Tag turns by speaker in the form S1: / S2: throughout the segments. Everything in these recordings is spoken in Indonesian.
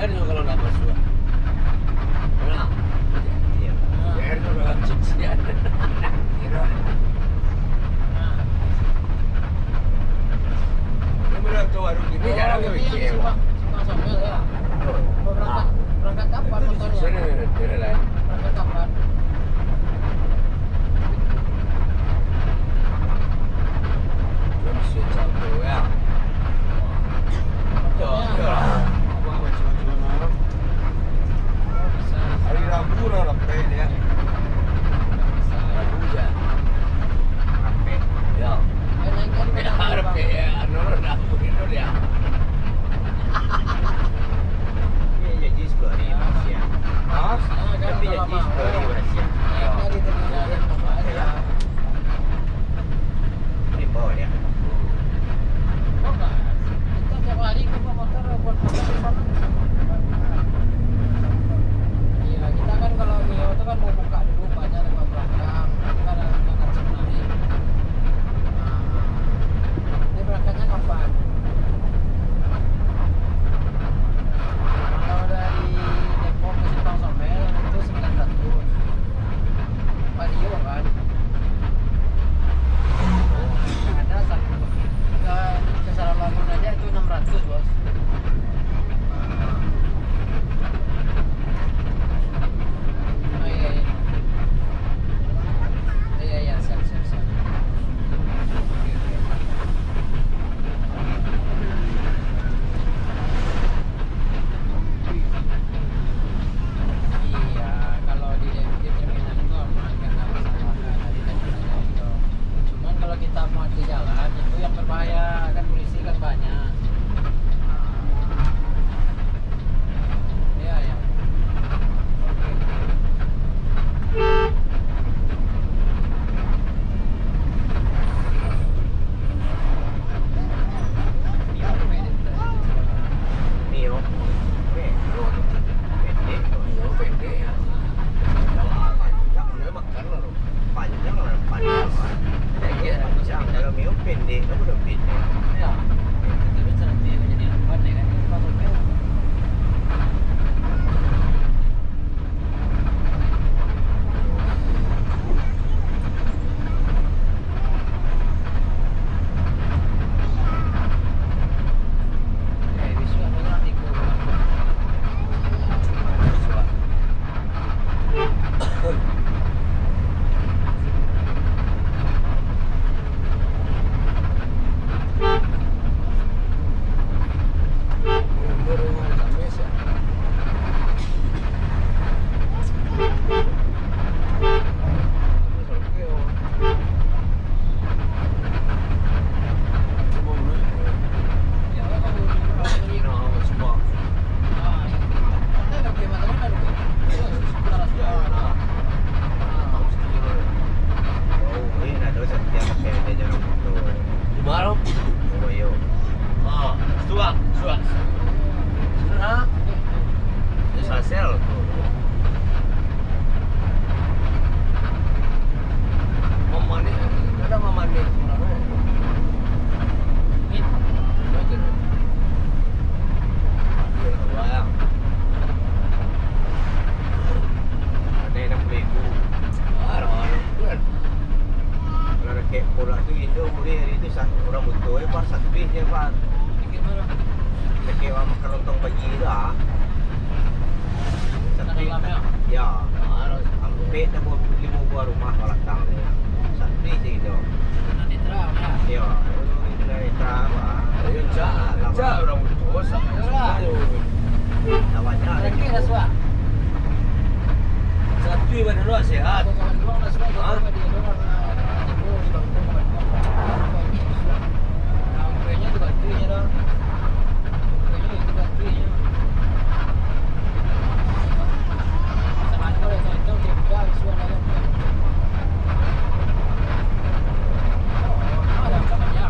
S1: airnya kalau nggak masuk. Nah, iya. Airnya udah cucian. Kira. Ini benar tuh warung ini jarang kecewa.
S2: Masuk ya. Berangkat kapan motornya?
S1: Sini lah.
S2: Berangkat kapan?
S1: Belum siap tuh ya. Hari Rabu lah rapi dia. Rabu ya. Rapi. Ya. Rapi ya. Anu Rabu itu dia. Ini jadi sekali Malaysia. Ah, tapi jadi sekali Malaysia. Ini bawa dia.
S2: Iya, kita kan kalau Mio itu kan mau buka dulu banyak tempat belakang, kan akan sebenarnya. Ini berangkatnya kapan? Kalau dari Depok ke Simpang Somel itu 900. Vario kan? Ada satu ke Sarawakun aja itu 600 bos. Oh iya iya. Iya iya siap. Oke. Iya kalau di terminal itu aman kan nggak masalah dari terminalnya itu. Cuman kalau kita mau di jalan itu yang berbahaya kan polisi kan banyak. Iya ya.
S1: Mio. Pendek ya. Dia makan lah. Panjang lah, panjang. Ya, panjang. Kalau Mio pendek, kamu udah pendek.
S2: Ya. Tapi nanti jadi lambat ya kan ini masuknya. Bisa banyak tiku.
S1: Orang butuh Pak Satpis ya Pak.
S2: Gimana?
S1: Kewa makan lontong pagi itu ah. Satpis. Ya. Hampir dah buat 5 buah rumah belakang ni. Satpis itu.
S2: Nanti terang ya.
S1: Ya. Itu dari terang ah. Ya cak orang butuh
S2: Terang.
S1: Lawannya.
S2: Rengki dah suah.
S1: Satpis mana lu sehat.
S2: Kawan doang dah suah. Dia doang di bawah di bangku kawan doang. Kayaknya dibantuin dah. Kayaknya dibantuin. Sama kalau itu dia buka suah dah. Ada kamarnya.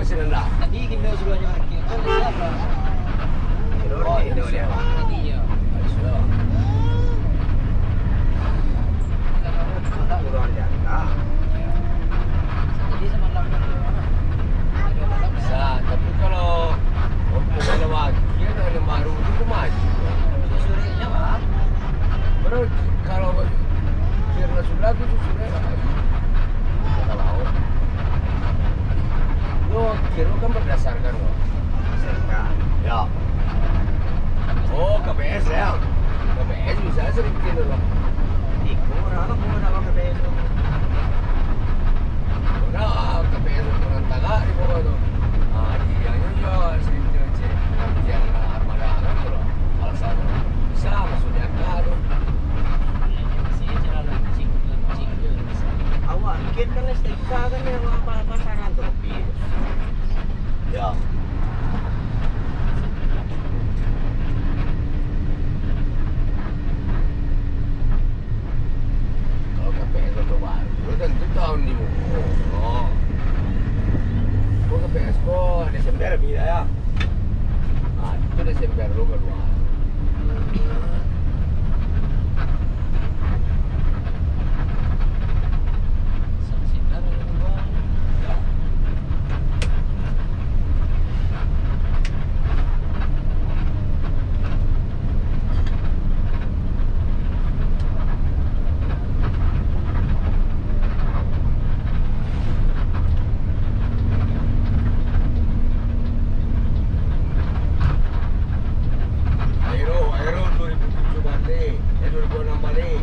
S1: masih rendah.
S2: Di Indo sebenarnya kita siapa?
S1: Oh, Indo dia.
S2: Iya.
S1: Sudah.
S3: Kurang jatah.
S2: Jadi sama lawan orang. Ada orang
S1: Bisa, tapi kalau untuk lelaki yang baru itu maju.
S2: susurnya Pak.
S1: Baru kalau kira sudah itu sudah kata laut. Lo kira kan berdasarkan lo.
S3: Serka.
S1: Ya. Oh, KPS ya. KPS bisa sering kira lo.
S3: Kurang apa kurang apa ke besok.
S1: Nah, KPS orang taga di bawah tu. Ah, dia juga sering kira cek. Yang armada kan tu lo. Alasan bisa maksudnya kan.
S2: Masih jalan cing je.
S3: Awak bikin kan STK kan yang apa pasangan tu.
S1: Ya. Kalau KPS itu baru, lo tentu tahun di oh. Kau KPS kau Desember bila ya? Ah, itu Desember lo keluar.
S2: Samsinar dua.
S1: Ya. Aero 2007 balik, 2006 balik.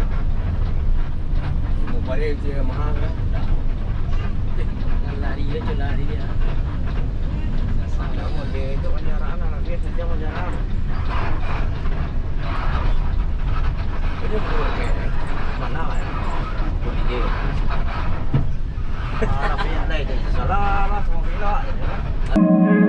S1: Mau balik je mahal kan?
S2: Lari dia.
S3: Kamu dia itu kendaraan anak dia saja kendaraan.
S1: Ini bukan kayak
S3: Mana lah ya? Budi dia. Tapi yang lain salah lah semua bila.